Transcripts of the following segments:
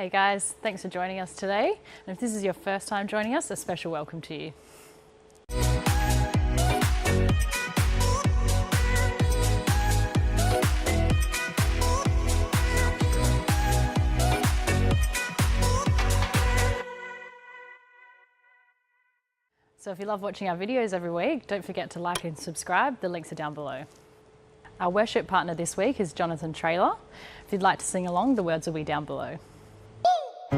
Hey guys, thanks for joining us today. And if this is your first time joining us, a special welcome to you. So if you love watching our videos every week, don't forget to like and subscribe. The links are down below. Our worship partner this week is Jonathan Traylor. If you'd like to sing along, the words will be down below. I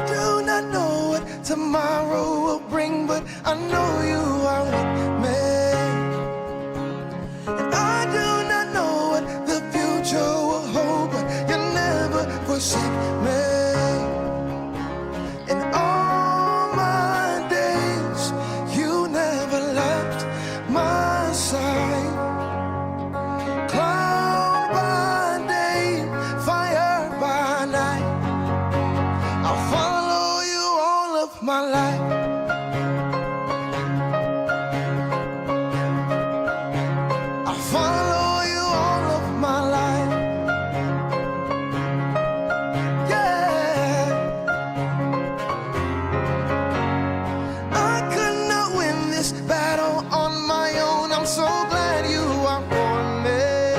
do not know what tomorrow will bring, but I know you are with me. And I do not know what the future will hold, but you never forsake me. In all my days, you never left my side. Cloud by day, fire by night, I'll follow you all of my life. I'll follow you all of my life. Yeah. I could not win this battle on my own. I'm so glad you are for me.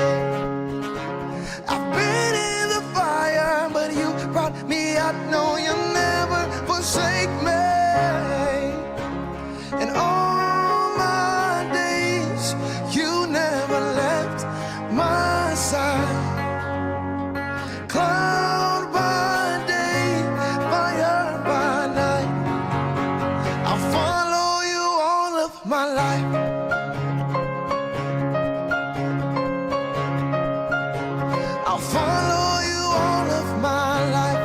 I've been in the fire, but you brought me out. No, you never forsake me. And all my days, you never left my side. Cloud by day, fire by night, I'll follow you all of my life. I'll follow you all of my life.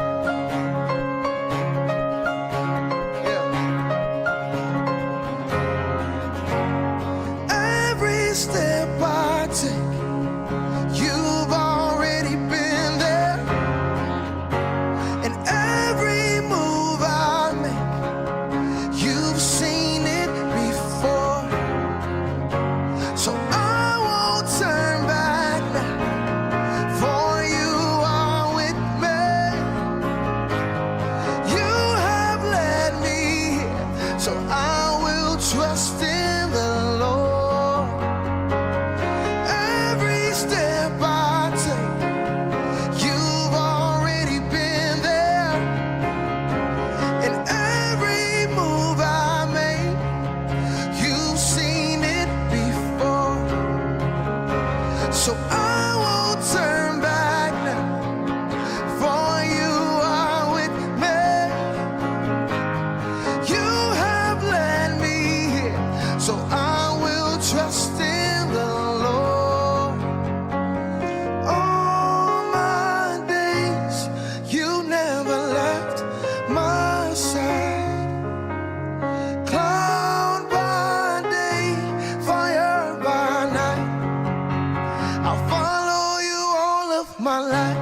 Every step I take, you've already been there. And every move I make, you've seen it before. So I won't turn back now, for you are with me. You have led me here, so I will trust in the Lord. Every step I take, you've already been there. And every move I make, you've seen it before. So I won't turn back now, for you are with me. You have led me here, so I will trust in the Lord. All my days, you never left my side. Cloud by day, fire by night, I'll follow you all of my life.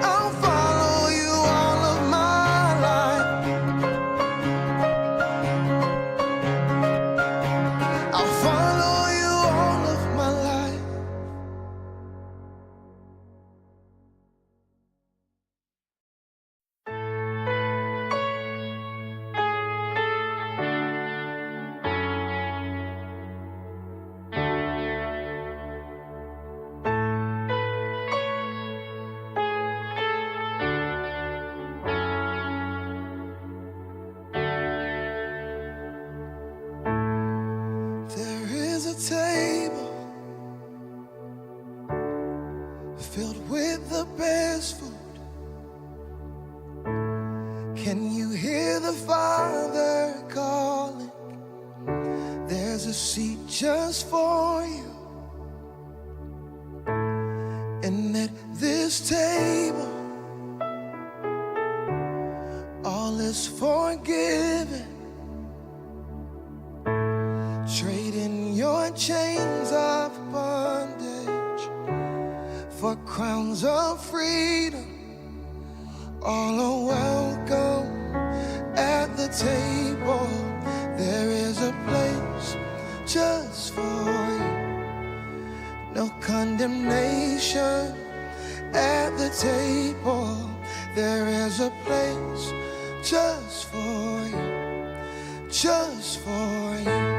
I'll follow you all of my life. I'll follow you all of my life. There is a table filled with the best food. Can you hear the Father calling? There's a seat just for you. And at this table, all is forgiven. Trading your chains of bondage for crowns of freedom. All are welcome at the table. There is a place just for you. No condemnation at the table. There is a place just for you, just for you.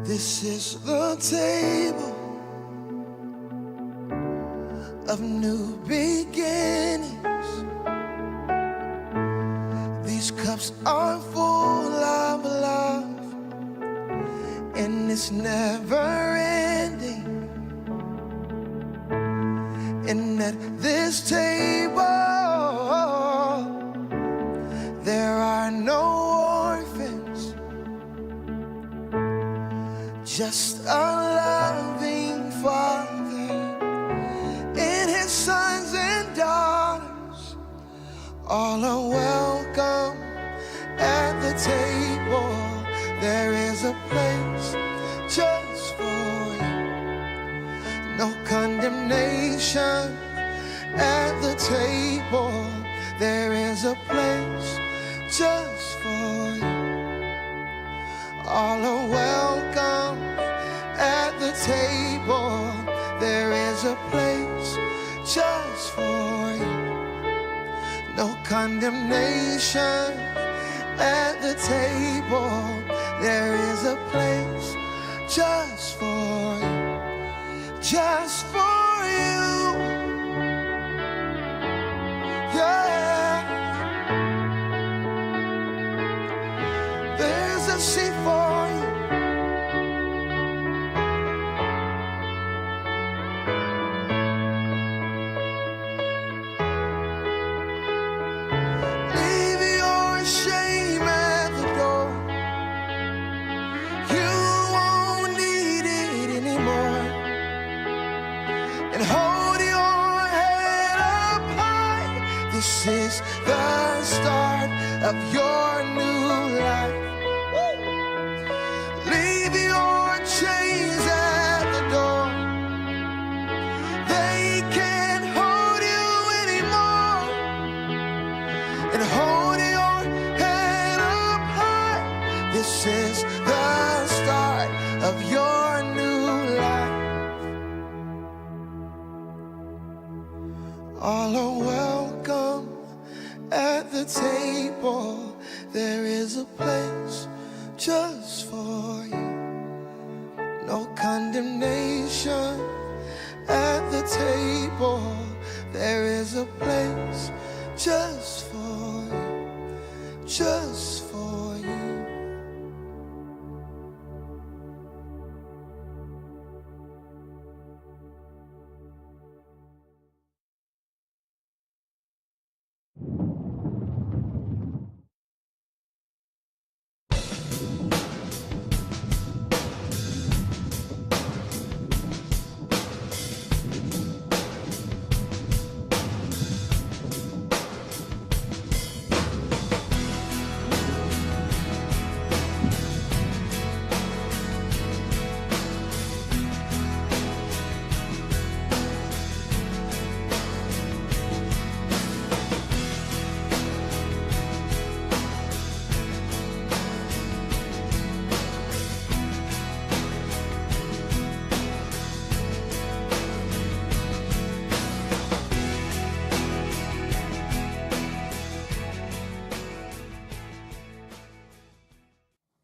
This is the table of new beginnings. These cups are full of love, and it's never ending. And at this table, there are no orphans, just a loving Father and His sons and daughters. All are welcome at the table. There is a place just for you. No condemnation at the table. There is a place just for you. All are welcome at the table. There is a place just for you. No condemnation at the table. There is a place just for you, just for you. Yeah. There's a seat for you. Leave your shame at the door. You won't need it anymore. And hold your head up high. This is the start of your new life. Leave your chains at the door. They can't hold you anymore. And hold your head up high. This is the start of your new life. All are welcome at the table. There is a place just for you. No condemnation at the table. There is a place just for you, just for you.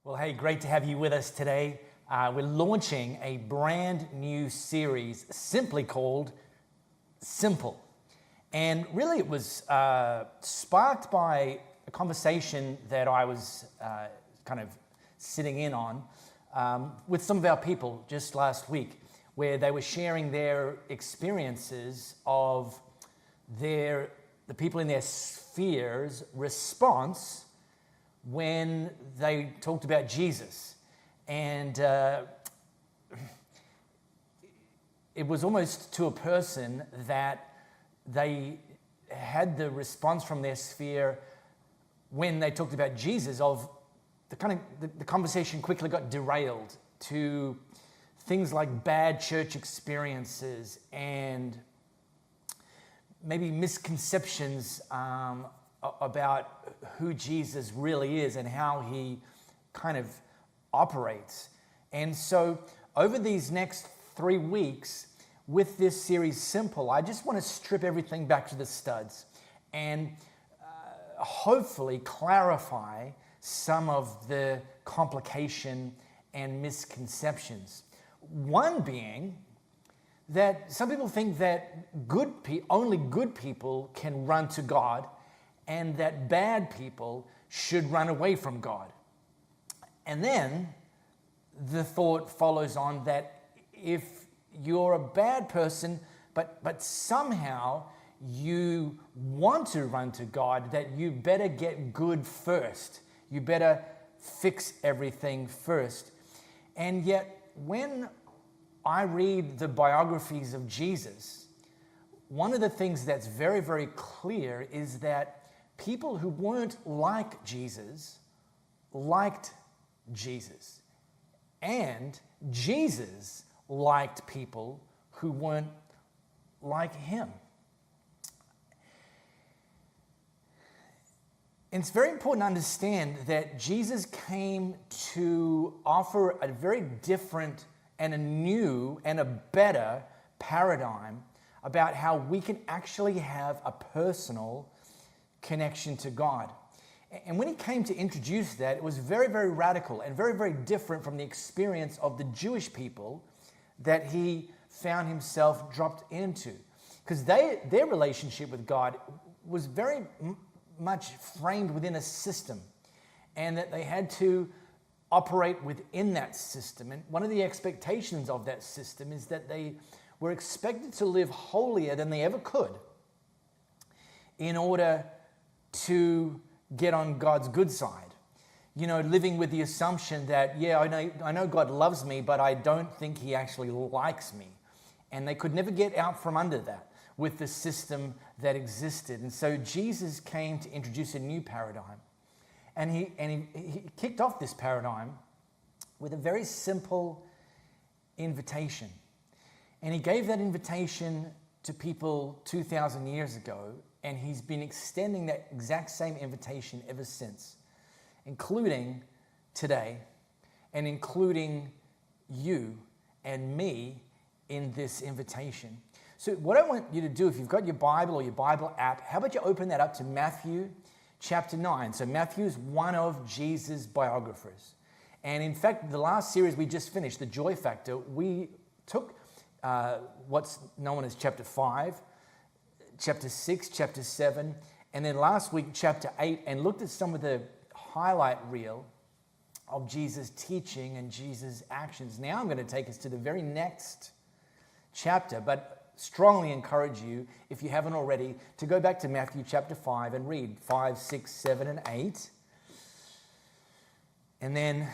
Well, hey, great to have you with us today. We're launching a brand new series simply called Simple. And really it was sparked by a conversation that I was kind of sitting in on with some of our people just last week, where they were sharing their experiences of the people in their sphere's response when they talked about Jesus. And it was almost to a person that they had the response from their sphere when they talked about Jesus of the conversation quickly got derailed to things like bad church experiences and maybe misconceptions about who Jesus really is and how he kind of operates. And so over these next 3 weeks with this series Simple, I just want to strip everything back to the studs and hopefully clarify some of the complication and misconceptions. One being that some people think that only good people can run to God and that bad people should run away from God. And then the thought follows on that if you're a bad person, but somehow you want to run to God, that you better get good first. You better fix everything first. And yet, when I read the biographies of Jesus, one of the things that's very, very clear is that people who weren't like Jesus liked Jesus. And Jesus liked people who weren't like him. And it's very important to understand that Jesus came to offer a very different and a new and a better paradigm about how we can actually have a personal connection to God. And when he came to introduce that, it was very, very radical and very, very different from the experience of the Jewish people that he found himself dropped into. Because their relationship with God was very much framed within a system, and that they had to operate within that system. And one of the expectations of that system is that they were expected to live holier than they ever could in order to get on God's good side. You know, living with the assumption that, yeah, I know God loves me, but I don't think he actually likes me. And they could never get out from under that with the system that existed. And so Jesus came to introduce a new paradigm. And he kicked off this paradigm with a very simple invitation. And he gave that invitation to people 2,000 years ago, and he's been extending that exact same invitation ever since, including today, and including you and me in this invitation. So what I want you to do, if you've got your Bible or your Bible app, how about you open that up to Matthew chapter 9. So Matthew is one of Jesus' biographers. And in fact, the last series we just finished, The Joy Factor, we took what's known as chapter 5, chapter 6, chapter 7, and then last week, chapter 8, and looked at some of the highlight reel of Jesus' teaching and Jesus' actions. Now I'm going to take us to the very next chapter, but strongly encourage you, if you haven't already, to go back to Matthew chapter 5 and read 5, 6, 7, and 8. And then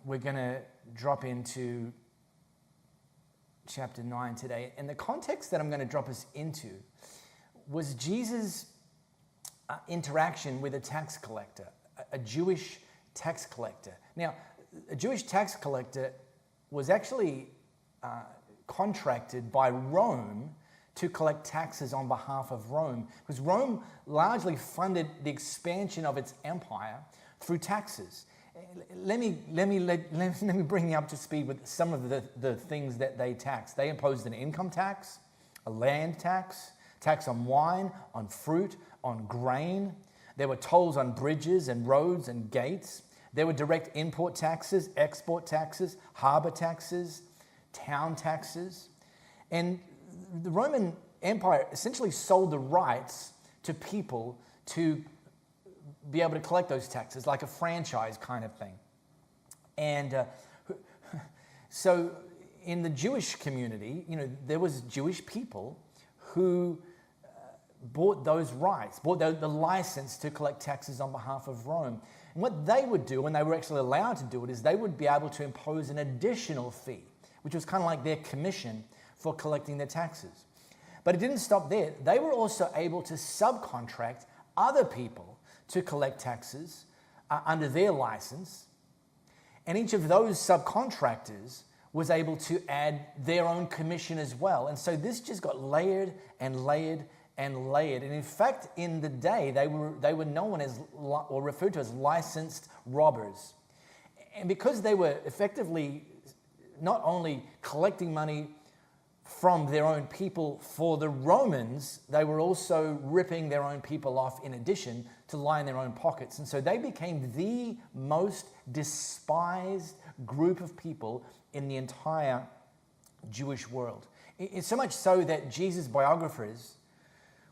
we're going to drop into chapter 9 today. And the context that I'm going to drop us into was Jesus' interaction with a tax collector, a Jewish tax collector. Now, a Jewish tax collector was actually contracted by Rome to collect taxes on behalf of Rome, because Rome largely funded the expansion of its empire through taxes. Let me bring you up to speed with some of the things that they taxed. They imposed an income tax, a land tax, tax on wine, on fruit, on grain. There were tolls on bridges and roads and gates. There were direct import taxes, export taxes, harbor taxes, town taxes. And the Roman Empire essentially sold the rights to people to be able to collect those taxes, like a franchise kind of thing. And so in the Jewish community, you know, there was Jewish people who bought those rights, bought the license to collect taxes on behalf of Rome. And what they would do, when they were actually allowed to do it, is they would be able to impose an additional fee, which was kind of like their commission for collecting their taxes. But it didn't stop there. They were also able to subcontract other people to collect taxes under their license. And each of those subcontractors was able to add their own commission as well. And so this just got layered and layered and layered. And in fact, in the day, they were known as, or referred to as, licensed robbers. And because they were effectively not only collecting money from their own people for the Romans, they were also ripping their own people off in addition to line their own pockets. And so they became the most despised group of people in the entire Jewish world. It's so much so that Jesus' biographers,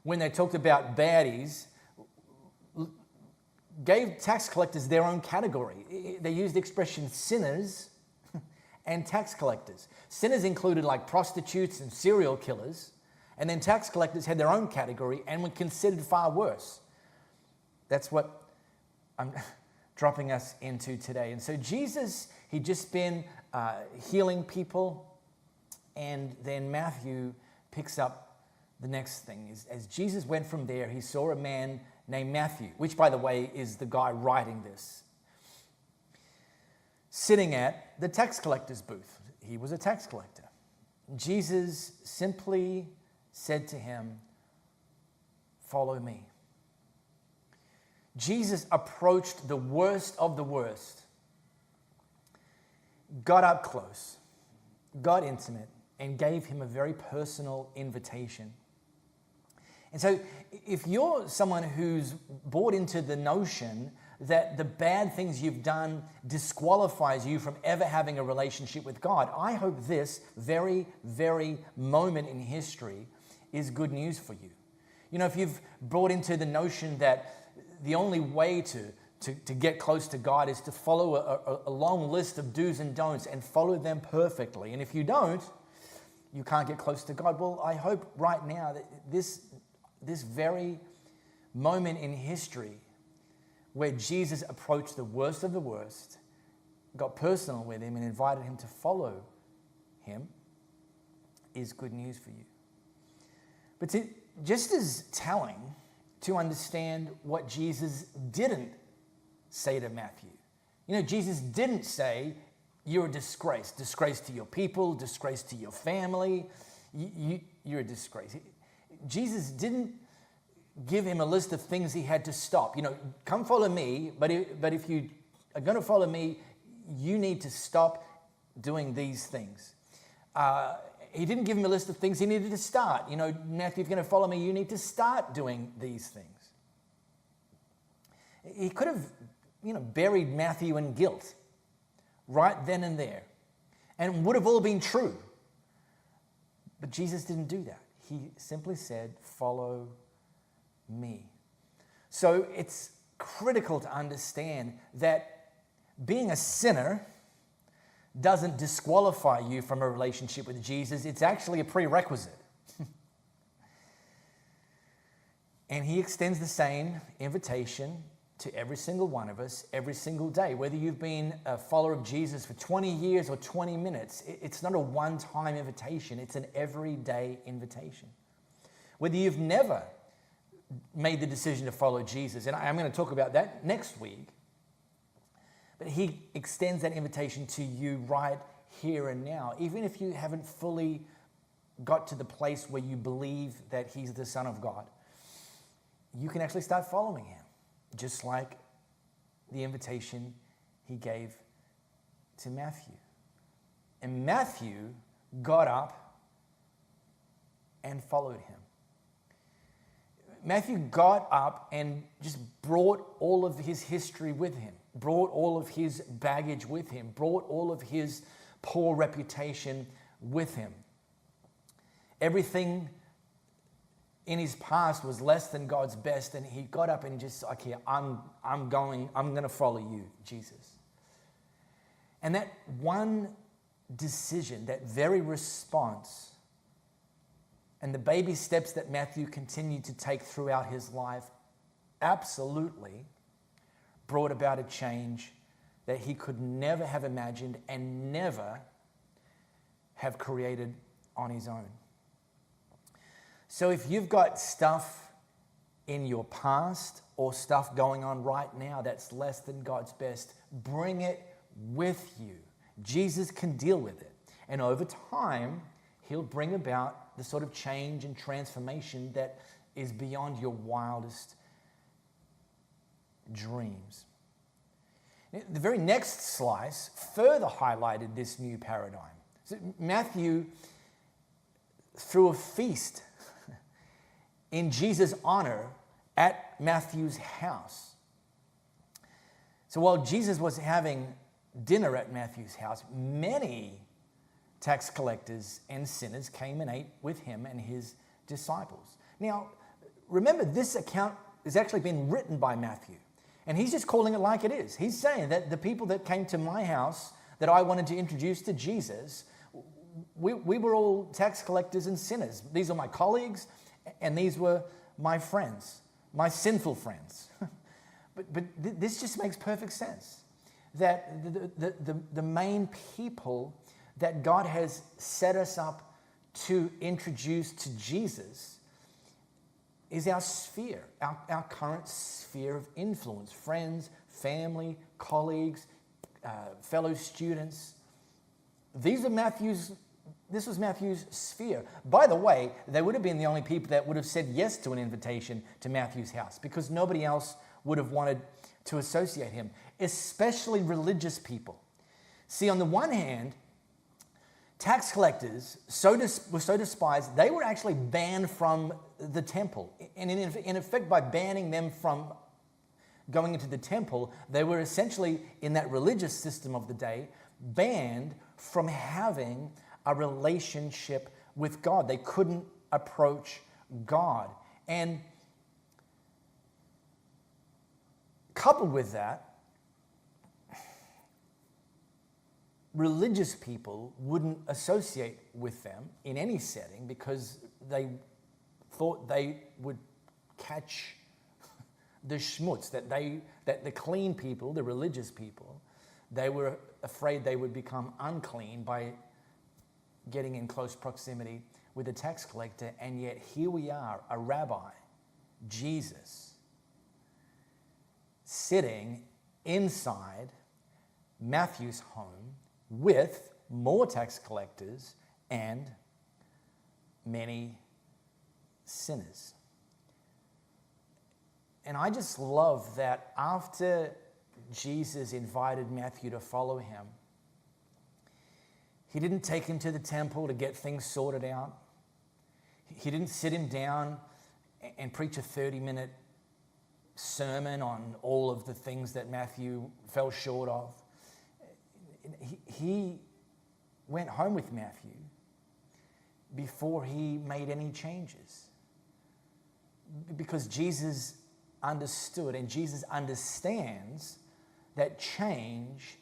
when they talked about baddies, gave tax collectors their own category. They used the expression sinners and tax collectors. Sinners included like prostitutes and serial killers, and then tax collectors had their own category and were considered far worse. That's what I'm dropping us into today. And so Jesus, he'd just been healing people, and then Matthew picks up the next thing. As Jesus went from there, he saw a man named Matthew, which, by the way, is the guy writing this, sitting at the tax collector's booth. He was a tax collector. Jesus simply said to him, "Follow me." Jesus approached the worst of the worst, got up close, got intimate, and gave him a very personal invitation. And so if you're someone who's bought into the notion that the bad things you've done disqualifies you from ever having a relationship with God, I hope this very, very moment in history is good news for you. You know, if you've brought into the notion that the only way to get close to God is to follow a long list of do's and don'ts and follow them perfectly, and if you don't, you can't get close to God. Well, I hope right now that this very moment in history where Jesus approached the worst of the worst, got personal with him and invited him to follow him, is good news for you. But just as telling to understand what Jesus didn't say to Matthew. You know, Jesus didn't say, "You're a disgrace to your people, disgrace to your family, you're a disgrace." Jesus didn't give him a list of things he had to stop. You know, come follow me, but if you are going to follow me, you need to stop doing these things. He didn't give him a list of things he needed to start. You know, Matthew, if you're going to follow me, you need to start doing these things. He could have, buried Matthew in guilt right then and there, and it would have all been true. But Jesus didn't do that. He simply said, "Follow me." So it's critical to understand that being a sinner doesn't disqualify you from a relationship with Jesus. It's actually a prerequisite. And he extends the same invitation to every single one of us every single day. Whether you've been a follower of Jesus for 20 years or 20 minutes, it's not a one-time invitation. It's an everyday invitation. Whether you've never made the decision to follow Jesus, and I'm going to talk about that next week, but he extends that invitation to you right here and now. Even if you haven't fully got to the place where you believe that he's the Son of God, you can actually start following him, just like the invitation he gave to Matthew. And Matthew got up and followed him. Matthew got up and just brought all of his history with him, brought all of his baggage with him, brought all of his poor reputation with him. Everything in his past was less than God's best, and he got up and just like, "Here, I'm going to follow you, Jesus." And that one decision, that very response, and the baby steps that Matthew continued to take throughout his life absolutely brought about a change that he could never have imagined and never have created on his own. So if you've got stuff in your past or stuff going on right now that's less than God's best, bring it with you. Jesus can deal with it. And over time, he'll bring about the sort of change and transformation that is beyond your wildest dreams. The very next slice further highlighted this new paradigm. So Matthew threw a feast in Jesus' honor at Matthew's house. So while Jesus was having dinner at Matthew's house, many tax collectors and sinners came and ate with him and his disciples. Now, remember, this account has actually been written by Matthew, and he's just calling it like it is. He's saying that the people that came to my house that I wanted to introduce to Jesus, we were all tax collectors and sinners. These are my colleagues, and these were my friends, my sinful friends. but this just makes perfect sense, that the main people that God has set us up to introduce to Jesus is our sphere, our current sphere of influence. Friends, family, colleagues, fellow students. This was Matthew's sphere. By the way, they would have been the only people that would have said yes to an invitation to Matthew's house, because nobody else would have wanted to associate him, especially religious people. See, on the one hand, tax collectors were so despised, they were actually banned from the temple. And in effect, by banning them from going into the temple, they were essentially, in that religious system of the day, banned from having a relationship with God. They couldn't approach God. And coupled with that, religious people wouldn't associate with them in any setting because they thought they would catch the schmutz, that the clean people, the religious people, they were afraid they would become unclean by getting in close proximity with a tax collector. And yet here we are, a rabbi, Jesus, sitting inside Matthew's home with more tax collectors and many sinners. And I just love that after Jesus invited Matthew to follow him, he didn't take him to the temple to get things sorted out. He didn't sit him down and preach a 30-minute sermon on all of the things that Matthew fell short of. He went home with Matthew before he made any changes, because Jesus understood, and Jesus understands, that change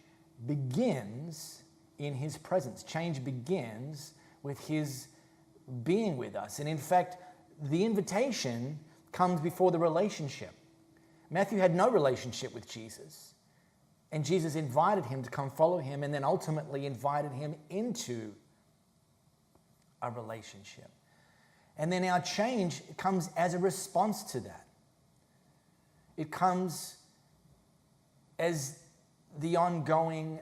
begins in his presence. Change begins with his being with us. And in fact, the invitation comes before the relationship. Matthew had no relationship with Jesus, and Jesus invited him to come follow him, and then ultimately invited him into a relationship. And then our change comes as a response to that. It comes as the ongoing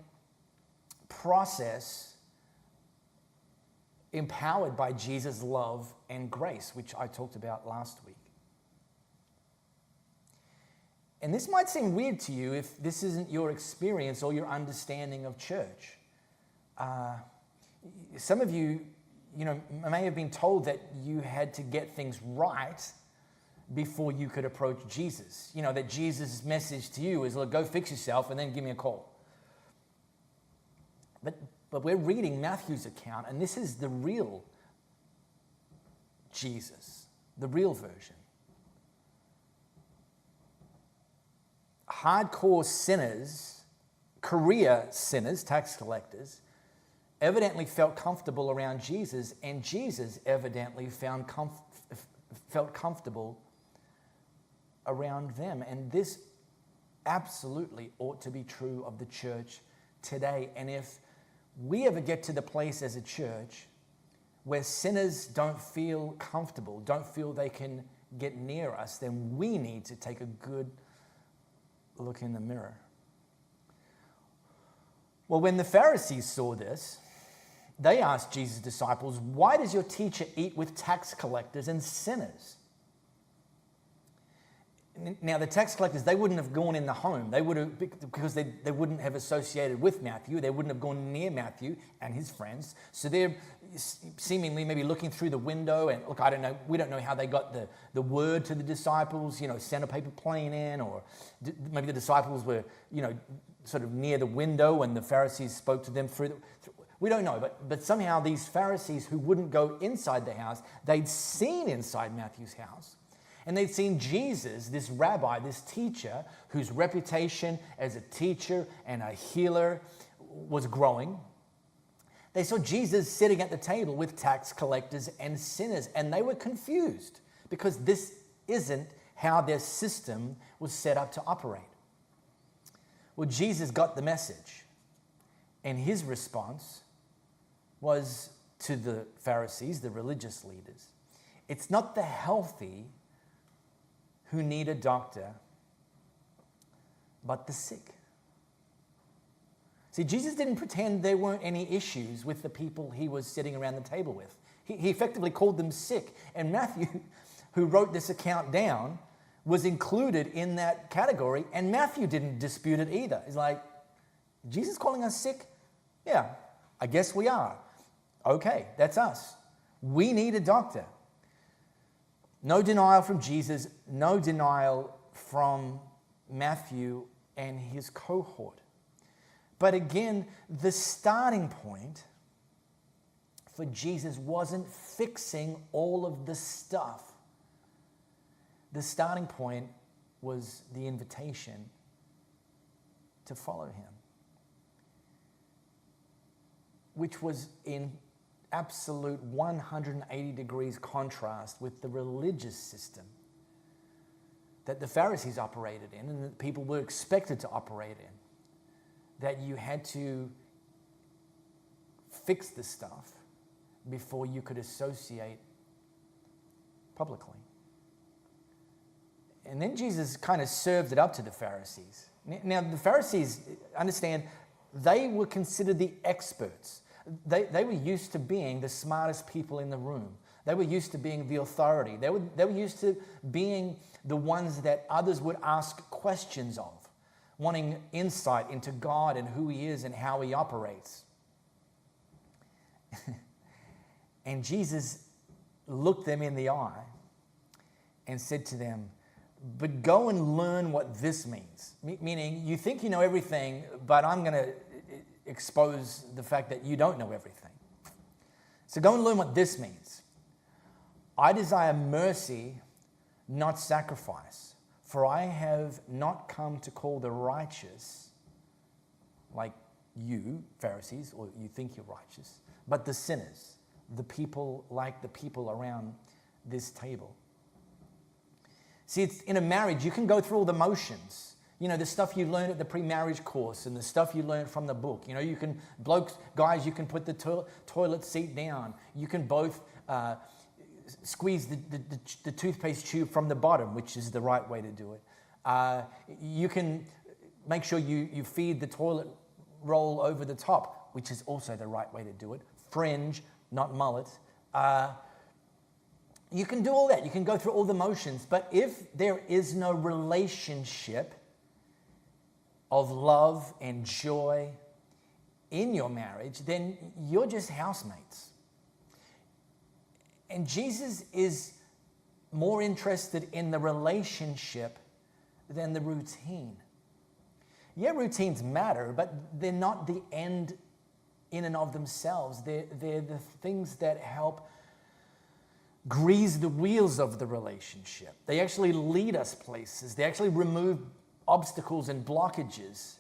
process empowered by Jesus' love and grace, which I talked about last week. And this might seem weird to you if this isn't your experience or your understanding of church. Some of you, may have been told that you had to get things right before you could approach Jesus. That Jesus' message to you is, look, go fix yourself and then give me a call. But we're reading Matthew's account, and this is the real Jesus, the real version. Hardcore sinners, career sinners, tax collectors, evidently felt comfortable around Jesus, and Jesus evidently felt comfortable around them. And this absolutely ought to be true of the church today. And if we ever get to the place as a church where sinners don't feel comfortable, don't feel they can get near us, then we need to take a good look in the mirror. Well, when the Pharisees saw this, they asked Jesus' disciples, "Why does your teacher eat with tax collectors and sinners?" Now, the tax collectors, they wouldn't have gone in the home. They would have, because they wouldn't have associated with Matthew. They wouldn't have gone near Matthew and his friends. So they're seemingly maybe looking through the window. And look, I don't know. We don't know how they got the word to the disciples, send a paper plane in, or maybe the disciples were, sort of near the window when the Pharisees spoke to them through we don't know. But somehow these Pharisees who wouldn't go inside the house, they'd seen inside Matthew's house. And they'd seen Jesus, this rabbi, this teacher, whose reputation as a teacher and a healer was growing. They saw Jesus sitting at the table with tax collectors and sinners, and they were confused because this isn't how their system was set up to operate. Well, Jesus got the message, and his response was to the Pharisees, the religious leaders. It's not the healthy who need a doctor, but the sick. See, Jesus didn't pretend there weren't any issues with the people he was sitting around the table with. He effectively called them sick. And Matthew, who wrote this account down, was included in that category. And Matthew didn't dispute it either. He's like, Jesus calling us sick? Yeah, I guess we are. Okay, that's us. We need a doctor. No denial from Jesus, no denial from Matthew and his cohort. But again, the starting point for Jesus wasn't fixing all of the stuff. The starting point was the invitation to follow him, which was in absolute 180 degrees contrast with the religious system that the Pharisees operated in and that people were expected to operate in. That you had to fix the stuff before you could associate publicly. And then Jesus kind of served it up to the Pharisees. Now, the Pharisees, understand, they were considered the experts. They were used to being the smartest people in the room. They were used to being the authority. They were used to being the ones that others would ask questions of, wanting insight into God and who he is and how he operates. And Jesus looked them in the eye and said to them, "But go and learn what this means." Meaning, you think you know everything, but I'm going to expose the fact that you don't know everything. So go and learn what this means. I desire mercy, not sacrifice, for I have not come to call the righteous, like you, Pharisees, or you think you're righteous, but the sinners, the people like the people around this table. See, it's in a marriage, you can go through all the motions. The stuff you learn at the pre-marriage course and the stuff you learn from the book. You can, guys, you can put the toilet seat down. You can both squeeze the toothpaste tube from the bottom, which is the right way to do it. You can make sure you feed the toilet roll over the top, which is also the right way to do it. Fringe, not mullet. You can do all that. You can go through all the motions. But if there is no relationship of love and joy in your marriage, then you're just housemates. And Jesus is more interested in the relationship than the routine. Yeah, routines matter, but they're not the end in and of themselves. They're the things that help grease the wheels of the relationship. They actually lead us places. They actually remove obstacles and blockages.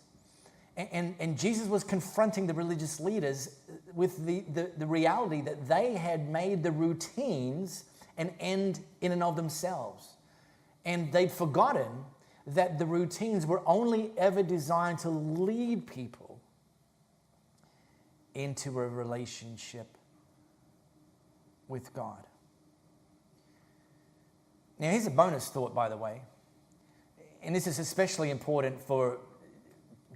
And Jesus was confronting the religious leaders with the reality that they had made the routines an end in and of themselves. And they'd forgotten that the routines were only ever designed to lead people into a relationship with God. Now, here's a bonus thought, by the way, and this is especially important for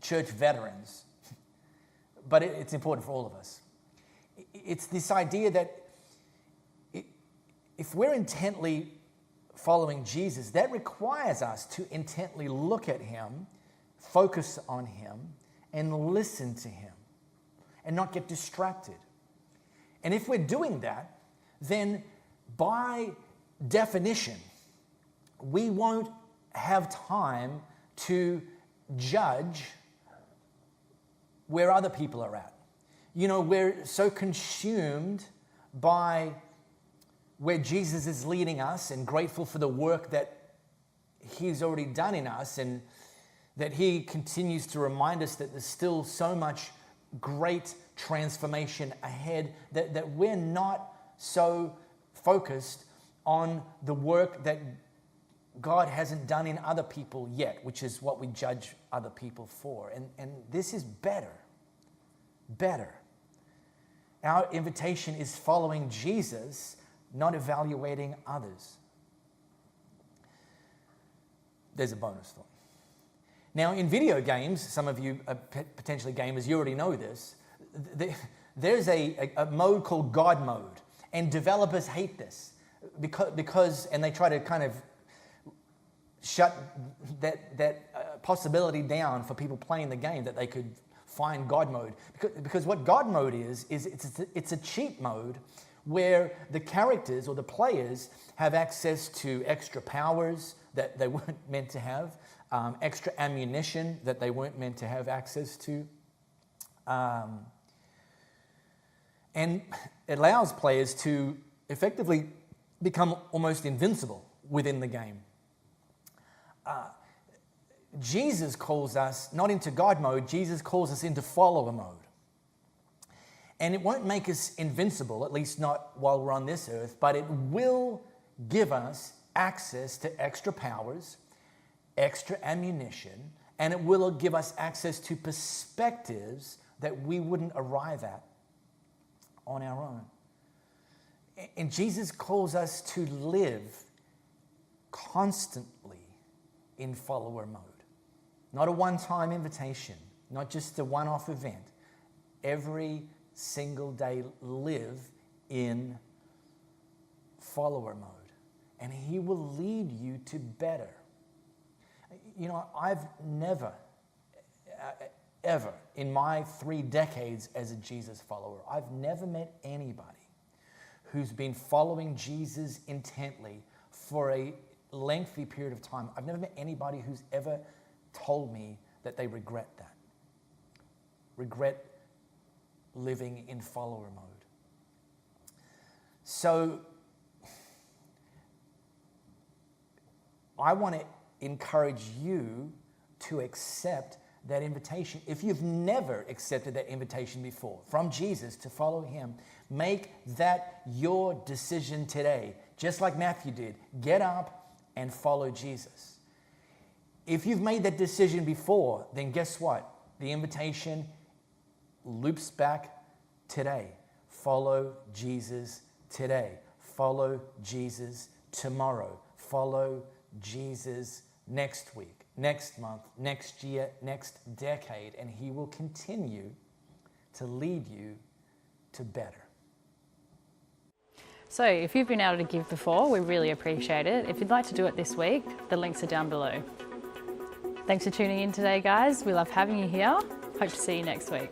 church veterans, but it's important for all of us. It's this idea that if we're intently following Jesus, that requires us to intently look at him, focus on him, and listen to him, and not get distracted. And if we're doing that, then by definition, we won't have time to judge where other people are at. You know, we're so consumed by where Jesus is leading us and grateful for the work that he's already done in us, and that he continues to remind us that there's still so much great transformation ahead, that we're not so focused on the work that God hasn't done in other people yet, which is what we judge other people for. And this is better. Our invitation is following Jesus, not evaluating others. There's a bonus thought. Now, in video games, some of you are potentially gamers, you already know this. There's a mode called God mode, and developers hate this because and they try to kind of shut that possibility down for people playing the game, that they could find God mode. Because what God mode is it's a cheat mode where the characters or the players have access to extra powers that they weren't meant to have, extra ammunition that they weren't meant to have access to, and it allows players to effectively become almost invincible within the game. Jesus calls us not into God mode, Jesus calls us into follower mode. And it won't make us invincible, at least not while we're on this earth, but it will give us access to extra powers, extra ammunition, and it will give us access to perspectives that we wouldn't arrive at on our own. And Jesus calls us to live constantly in follower mode. Not a one-time invitation, not just a one-off event. Every single day, live in follower mode, and he will lead you to better. You know, I've never, ever, in my 3 decades as a Jesus follower, I've never met anybody who's been following Jesus intently for a lengthy period of time. I've never met anybody who's ever told me that they regret that. Regret living in follower mode. So I want to encourage you to accept that invitation. If you've never accepted that invitation before from Jesus to follow him, make that your decision today. Just like Matthew did, get up and follow Jesus. If you've made that decision before, then guess what? The invitation loops back today. Follow Jesus today. Follow Jesus tomorrow. Follow Jesus next week, next month, next year, next decade, and he will continue to lead you to better. So if you've been able to give before, we really appreciate it. If you'd like to do it this week, the links are down below. Thanks for tuning in today, guys. We love having you here. Hope to see you next week.